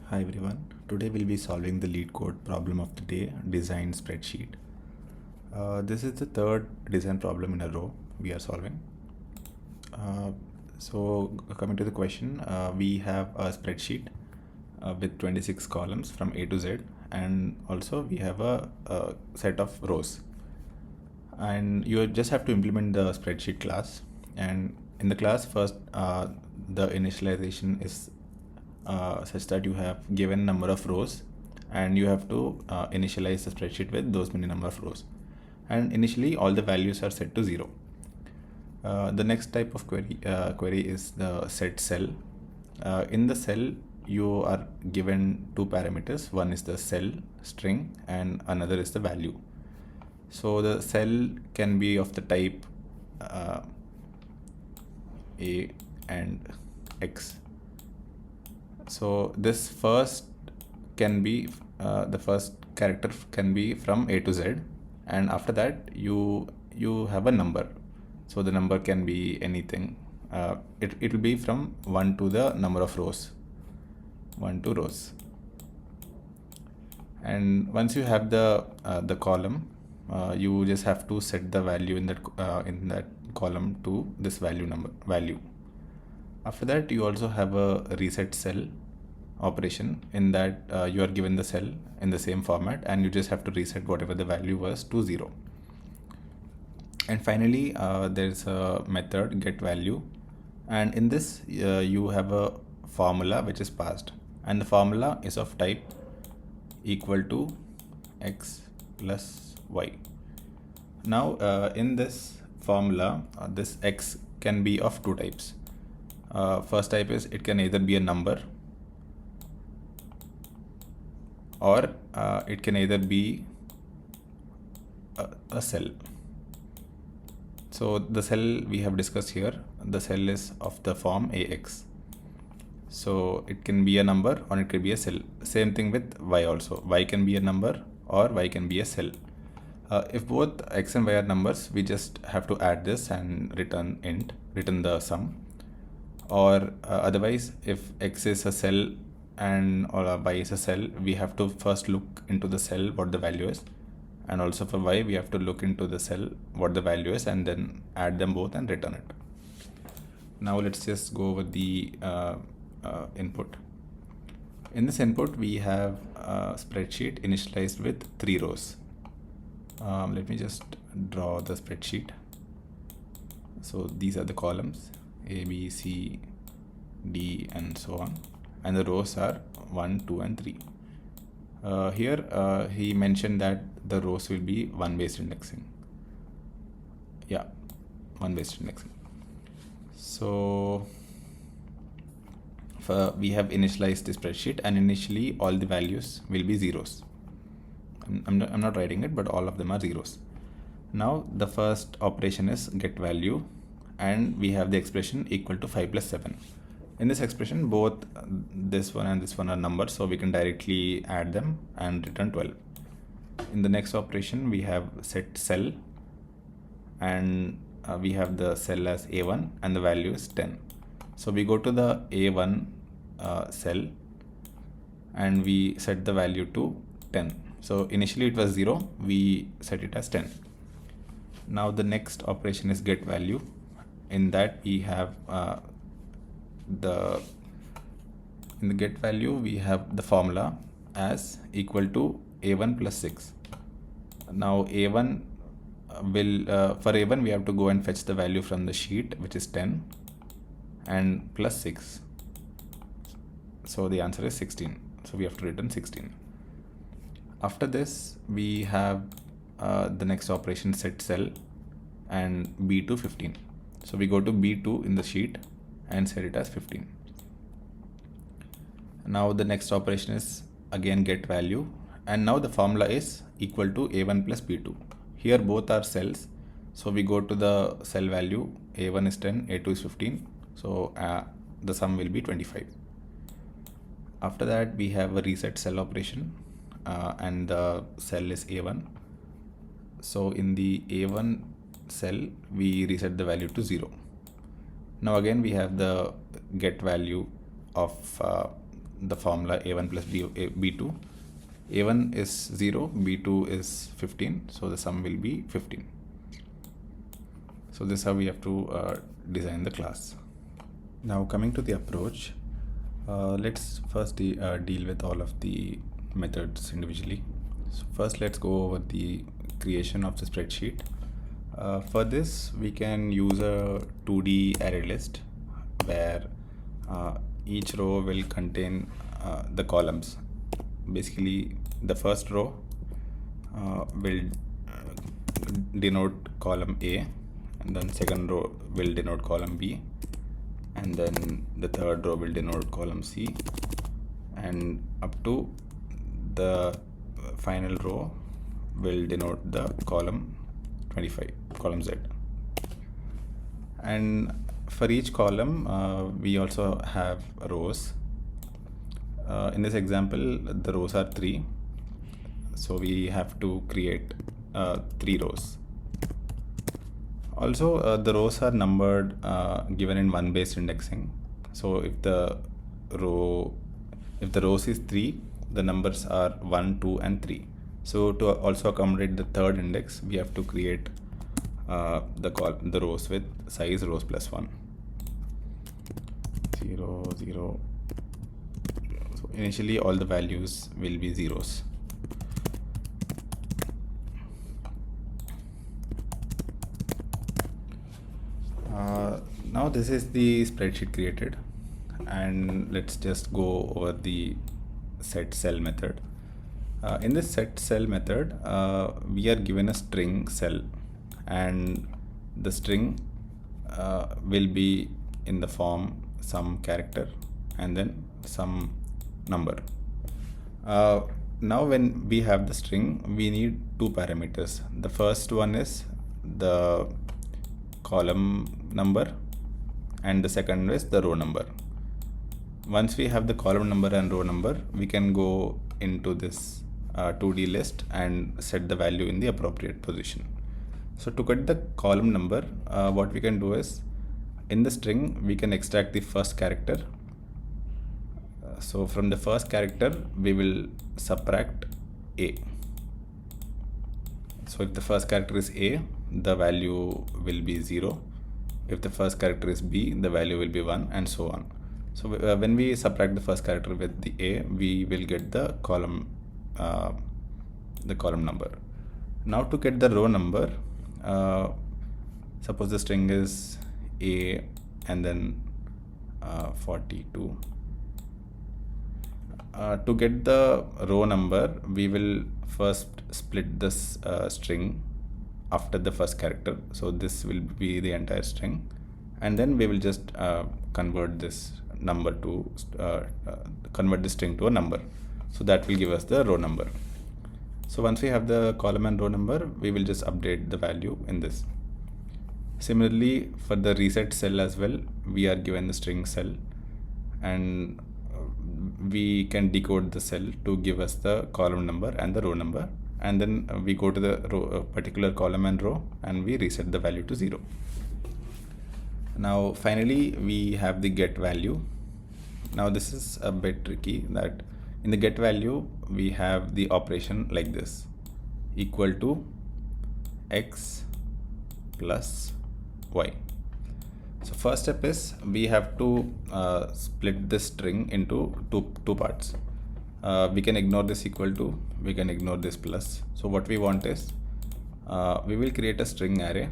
Hi everyone. Today we'll be solving the LeetCode problem of the day, design spreadsheet. This is the third design problem in a row we are solving. So coming to the question, we have a spreadsheet with 26 columns from A to Z, and also we have a set of rows. And you just have to implement the spreadsheet class. And in the class, first the initialization is such that you have given number of rows and you have to initialize the spreadsheet with those many number of rows, and initially all the values are set to 0. The next type of query is the set cell. In the cell you are given two parameters. One is the cell string and another is the value. So the cell can be of the type A and X. So this first can be the first character can be from A to Z, and after that you have a number. So the number can be anything. It will be from 1 to the number of rows, 1 to rows. And once you have the column, you just have to set the value in that column to this value. After that, you also have a reset cell operation in that you are given the cell in the same format and you just have to reset whatever the value was to 0. And finally, there's a method get value, and in this you have a formula which is passed, and the formula is of type equal to x plus y. Now in this formula, this x can be of two types. First type is it can either be a number or it can either be a cell. So the cell we have discussed here, the cell is of the form AX. So it can be a number or it could be a cell. Same thing with y also. Y can be a number or y can be a cell. If both x and y are numbers, we just have to add this and return the sum. Or otherwise, if x is a cell and or y is a cell, we have to first look into the cell what the value is, and also for y we have to look into the cell what the value is and then add them both and return it. Now let's just go over the input. In this input we have a spreadsheet initialized with 3 rows. Let me just draw the spreadsheet. So these are the columns A, B, C, D and so on, and the rows are 1, 2 and 3. Here he mentioned that the rows will be 1 based indexing. Yeah, 1 based indexing. So we have initialized the spreadsheet, and initially all the values will be zeros. I'm not writing it, but all of them are zeros. Now the first operation is get value, and we have the expression equal to 5 plus 7. In this expression, both this one and this one are numbers, so we can directly add them and return 12. In the next operation, we have set cell, and we have the cell as A1 and the value is 10. So we go to the A1 cell and we set the value to 10. So initially it was 0, we set it as 10. Now the next operation is get value. In that we have in the get value we have the formula as equal to A1 plus 6. Now A1 will for A1 we have to go and fetch the value from the sheet, which is 10 and plus 6. So the answer is 16. So we have to return 16. After this we have the next operation set cell and B2 15. So we go to B2 in the sheet and set it as 15. Now the next operation is again get value, and now the formula is equal to A1 plus B2. Here both are cells, so we go to the cell value. A1 is 10, A2 is 15, so the sum will be 25. After that we have a reset cell operation, and the cell is A1. So in the A1 cell we reset the value to 0. Now again we have the get value of the formula a1 plus b2. a1 is 0, b2 is 15, so the sum will be 15. So this is how we have to design the class. Now coming to the approach, let's first deal with all of the methods individually. So first let's go over the creation of the spreadsheet. For this we can use a 2D array list where each row will contain the columns. Basically the first row will denote column A, and then second row will denote column B, and then the third row will denote column C, and up to the final row will denote the column 25, column Z. And for each column we also have rows. In this example the rows are 3, so we have to create 3 rows. Also the rows are numbered given in 1 based indexing. So if the rows is 3, the numbers are 1, 2 and 3. So to also accommodate the third index, we have to create the rows with size rows plus 1. 0, 0. So initially all the values will be zeros. Now this is the spreadsheet created, and let's just go over the set cell method. In this set cell method, we are given a string cell, and the string will be in the form some character and then some number. Now when we have the string, we need 2 parameters. The first one is the column number, and the second is the row number. Once we have the column number and row number, we can go into this 2D list and set the value in the appropriate position. So to get the column number, what we can do is, in the string we can extract the first character. So from the first character we will subtract A. So if the first character is A, the value will be 0. If the first character is B, the value will be 1, and so on. So when we subtract the first character with the A, we will get the column number. Now to get the row number, suppose the string is A and then 42. To get the row number, we will first split this string after the first character. So this will be the entire string, and then we will just convert this number to convert the string to a number. So that will give us the row number. So once we have the column and row number, we will just update the value in this. Similarly, for the reset cell as well, we are given the string cell, and we can decode the cell to give us the column number and the row number, and then we go to the particular column and row and we reset the value to 0. Now finally we have the get value. Now this is a bit tricky, that in the get value we have the operation like this: equal to x plus y. So first step is we have to split this string into two parts. We can ignore this equal to, we can ignore this plus. So what we want is, we will create a string array.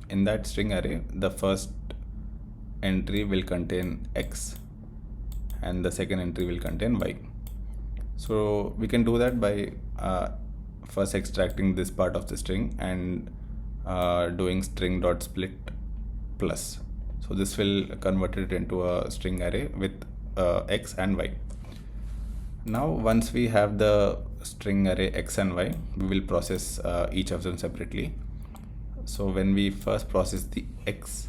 In that string array, the first entry will contain x and the second entry will contain y. So we can do that by first extracting this part of the string and doing string dot split plus. So this will convert it into a string array with x and y. Now once we have the string array x and y, we will process each of them separately. So when we first process the x,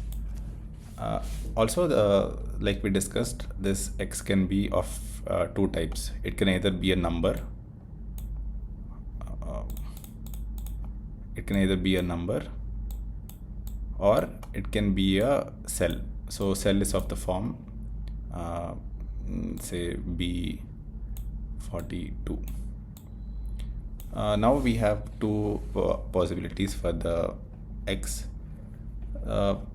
also like we discussed, this x can be of 2 types. It can either be a number, or it can be a cell. So cell is of the form say B42. Now we have two possibilities for the X.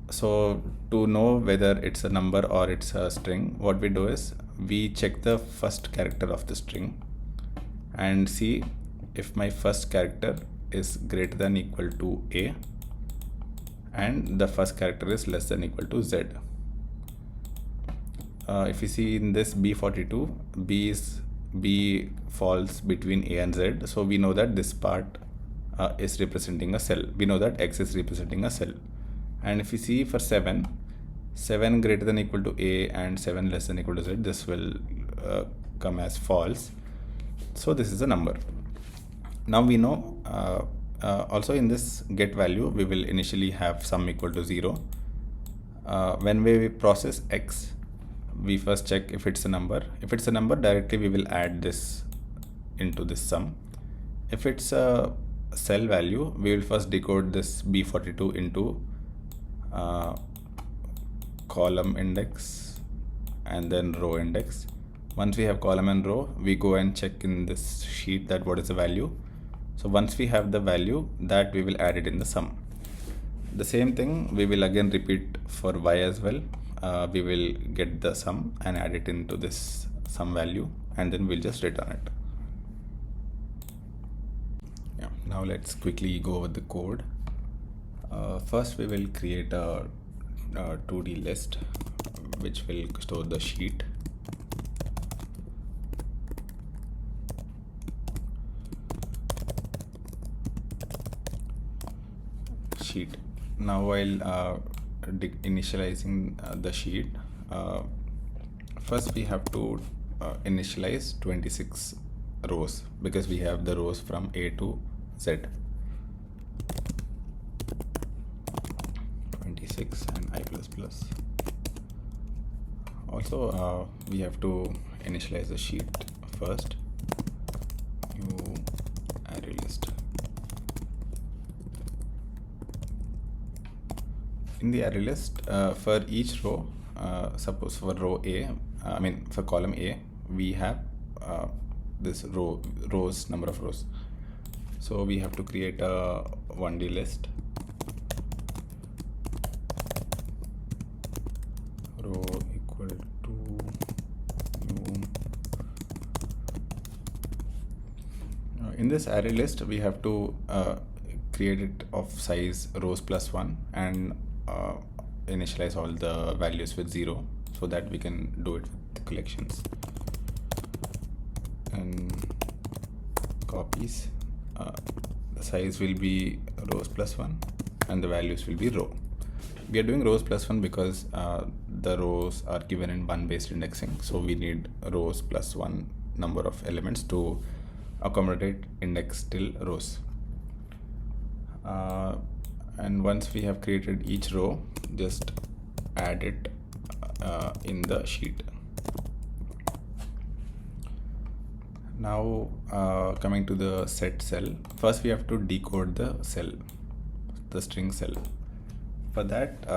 So to know whether it's a number or it's a string, what we do is we check the first character of the string and see if my first character is greater than equal to A and the first character is less than equal to Z. If you see in this B42, B falls between A and Z, so we know that this part is representing a cell. We know that X is representing a cell. And if you see for 7 greater than equal to A and 7 less than equal to Z, this will come as false. So this is a number. Now we know also in this get value, we will initially have sum equal to 0. When we process X, we first check if it's a number. If it's a number, directly we will add this into this sum. If it's a cell value, we will first decode this B42 into column index and then row index. Once we have column and row, we go and check in this sheet that what is the value. So once we have the value, that we will add it in the sum. The same thing we will again repeat for Y as well. We will get the sum and add it into this sum value, and then we'll just return it. Yeah. Now let's quickly go over the code. First we will create a 2D list which will store the sheet. Now while initializing the sheet, first we have to initialize 26 rows because we have the rows from A to Z. 26 and I++. Also we have to initialize the sheet first. New array list. In the array list, for each row, suppose for row A, for column A, we have this rows, number of rows. So we have to create a 1D list. Row equal to new. In this array list, we have to create it of size rows +1 and initialize all the values with 0 so that we can do it with the collections. And copies, the size will be rows +1 and the values will be row. We are doing rows +1 because the rows are given in 1 based indexing, so we need rows +1 number of elements to accommodate index till rows. And once we have created each row, just add it in the sheet. Now coming to the set cell, first we have to decode the cell, the string cell. For that,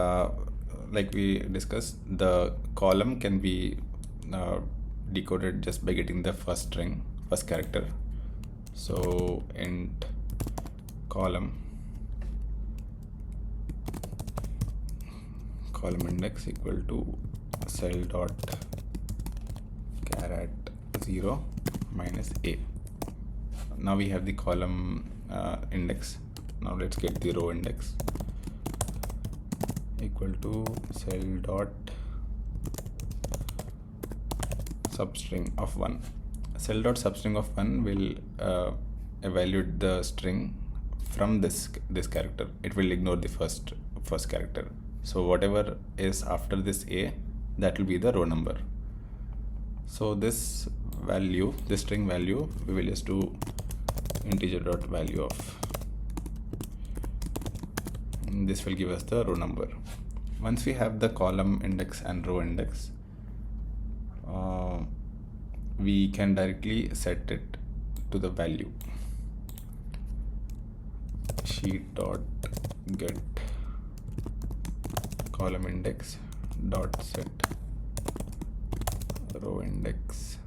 like we discussed, the column can be decoded just by getting the first character. So int column index equal to cell dot char at 0 minus A. Now we have the column index. Now let's get the row index equal to cell dot substring of 1. Cell dot substring of 1 will evaluate the string from this character. It will ignore the first character. So whatever is after this A, that will be the row number. So this value, this string value, we will just do integer dot value of. And this will give us the row number. Once we have the column index and row index, we can directly set it to the value. Sheet dot get column index dot set row index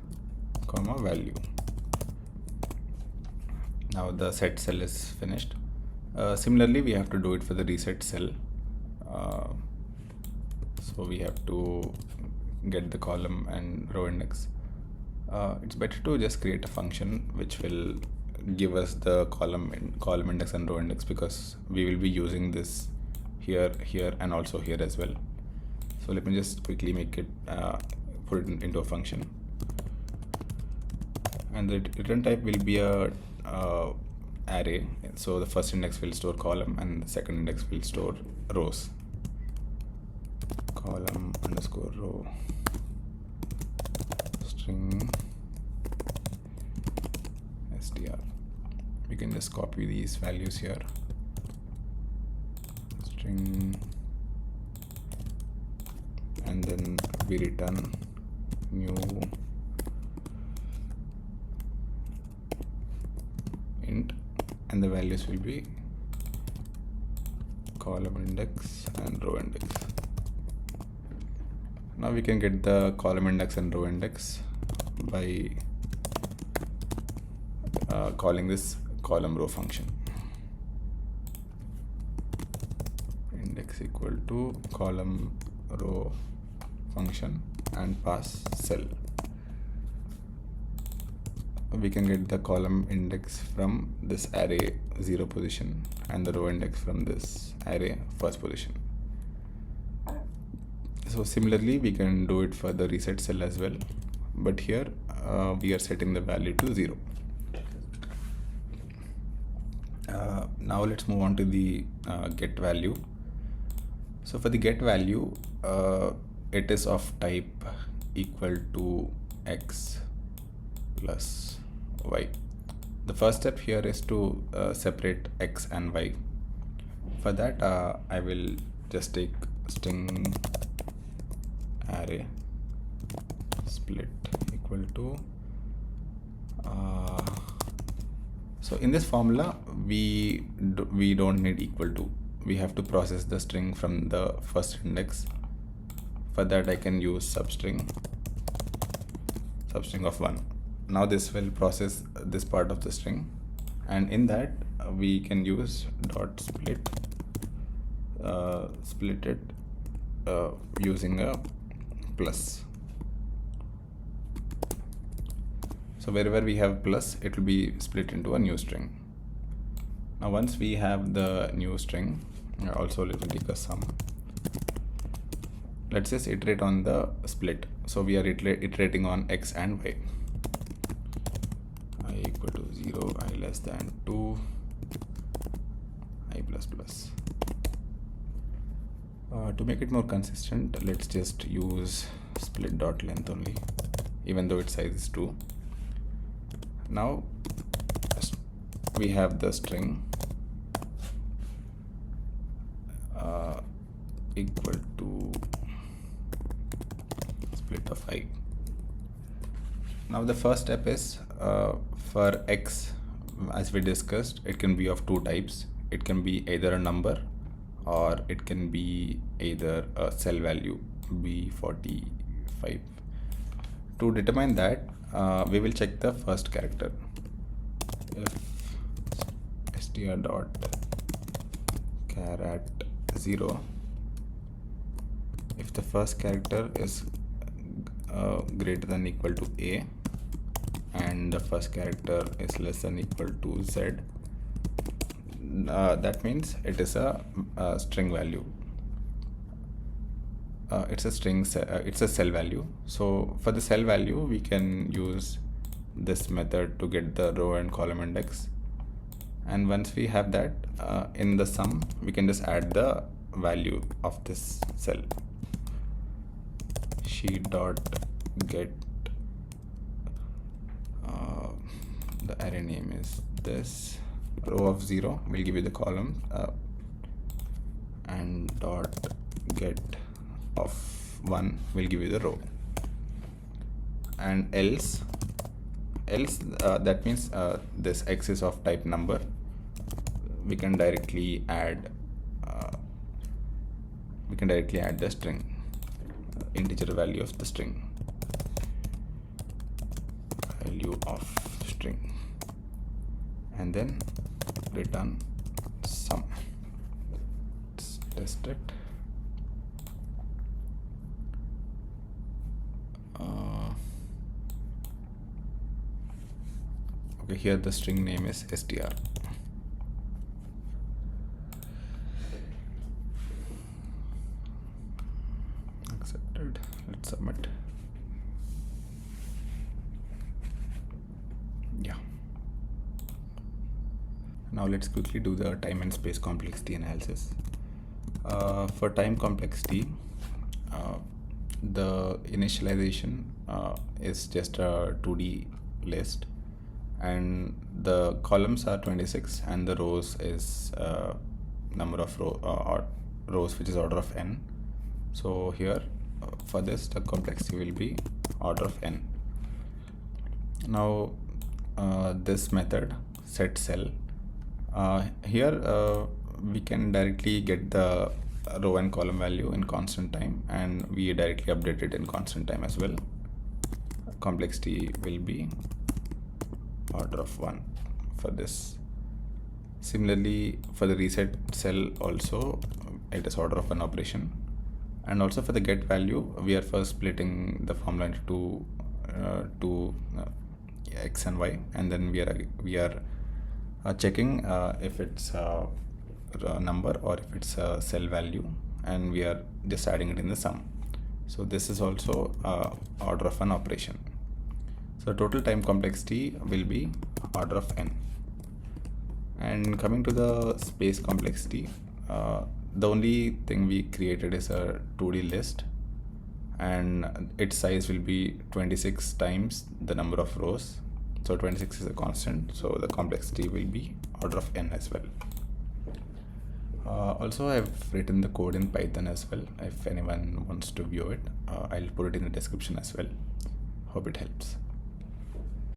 comma value. Now the set cell is finished. Similarly, we have to do it for the reset cell. So we have to get the column and row index. It's better to just create a function which will give us the column index and row index, because we will be using this here, and also here as well. So let me just quickly make it, put it into a function. And the return type will be a array. So the first index will store column and the second index will store rows. Column underscore row string str. We can just copy these values here. String, and then we return new int, and the values will be column index and row index. Now we can get the column index and row index by calling this column row function. Index equal to column row function and pass cell. We can get the column index from this array 0 position and the row index from this array first position. So similarly, we can do it for the reset cell as well, but here we are setting the value to 0. Now let's move on to the get value. So for the get value, it is of type equal to x plus y. The first step here is to separate x and y. For that, I will just take string array split equal to so in this formula we don't need equal to. We have to process the string from the first index. For that, I can use substring of 1. Now this will process this part of the string, and in that we can use dot split it using a plus. So wherever we have plus, it will be split into a new string. Now once we have the new string, also let me take a sum. Let's just iterate on the split. So we are iterating on x and y. I equal to 0, I less than 2, I plus plus. To make it more consistent, let's just use split dot length only, even though its size is 2. Now we have the string equal to split of I. Now the first step is for x, as we discussed, it can be of two types. It can be either a number or it can be either a cell value B45. To determine that, we will check the first character. If str dot char at 0, if the first character is greater than equal to a and the first character is less than equal to z, that means it is a string value. It's a string, it's a cell value. So for the cell value, we can use this method to get the row and column index. And once we have that, in the sum, we can just add the value of this cell. Sheet dot get, the array name is this, row of 0 will give you the column, and dot get of 1 will give you the row. And else that means this x is of type number. We can directly add the string integer value of the string. of string, and then return sum. Let's test it. Okay, here the string name is str. Accepted. Let's submit. Yeah. Now let's quickly do the time and space complexity analysis. For time complexity, the initialization is just a 2D list, and the columns are 26 and the rows is number of rows which is order of n. So here for this the complexity will be order of n. Now this method set cell, here we can directly get the row and column value in constant time, and we directly update it in constant time as well. Complexity will be order of 1 for this. Similarly for the reset cell also it is order of 1 operation, and also for the get value we are first splitting the formula into two x and y, and then we are checking if it's a number or if it's a cell value, and we are just adding it in the sum. So this is also order of 1 operation. So total time complexity will be order of n. And coming to the space complexity, the only thing we created is a 2D list, and its size will be 26 times the number of rows. So 26 is a constant, so the complexity will be order of n as well. Also, I've written the code in Python as well. If anyone wants to view it, I'll put it in the description as well. Hope it helps.